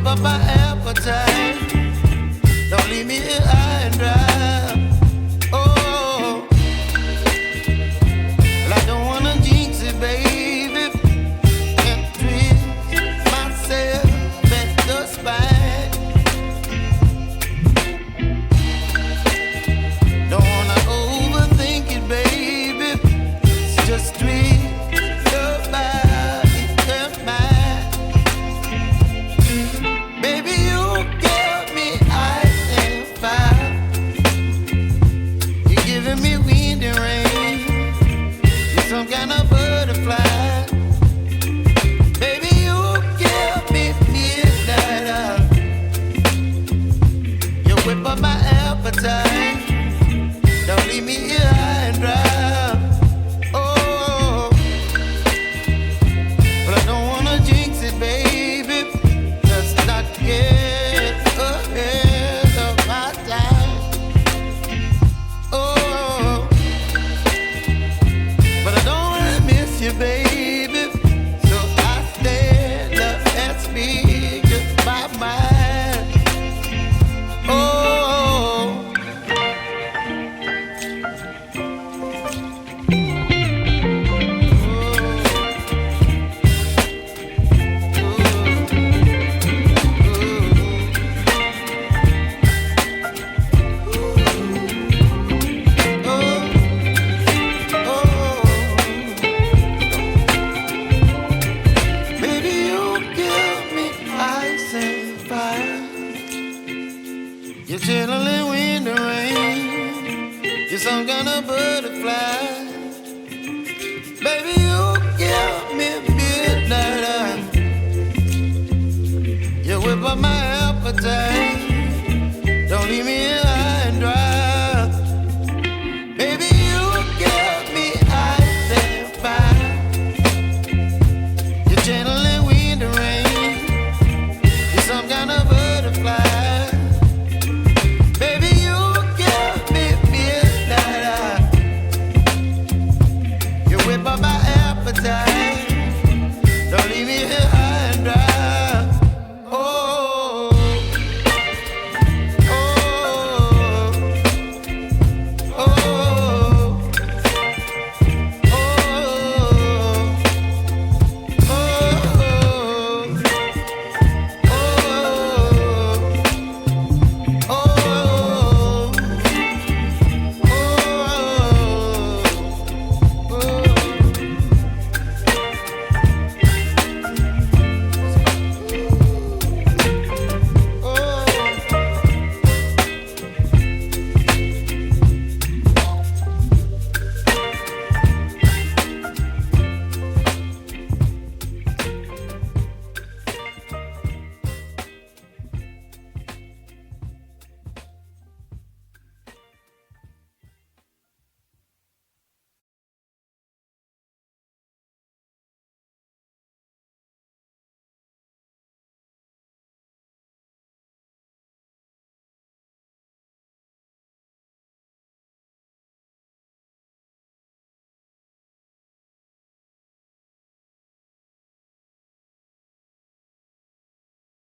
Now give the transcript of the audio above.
whip up my appetite. Don't leave me here high and dry. Oh, well, I don't wanna jinx it, baby. Can't twist myself at the spine. Don't wanna overthink it, baby. It's just twist your body and mine. Baby, you give me ice and fire. You're giving me wind and rain. You're some kind of butterfly. Baby, you give me midnight. You whip up my appetite. Don't leave me here high and dry. Oh, but I don't wanna jinx it, baby. Let's not get ahead of my time. Oh, but I don't wanna miss you, baby. So I stand up and speak just my mind. Oh. Baby, you give me ice and fire. You're chilling wind and rain. You're some kind of butterfly. Baby, you give me midnight. You whip up my appetite. Don't leave me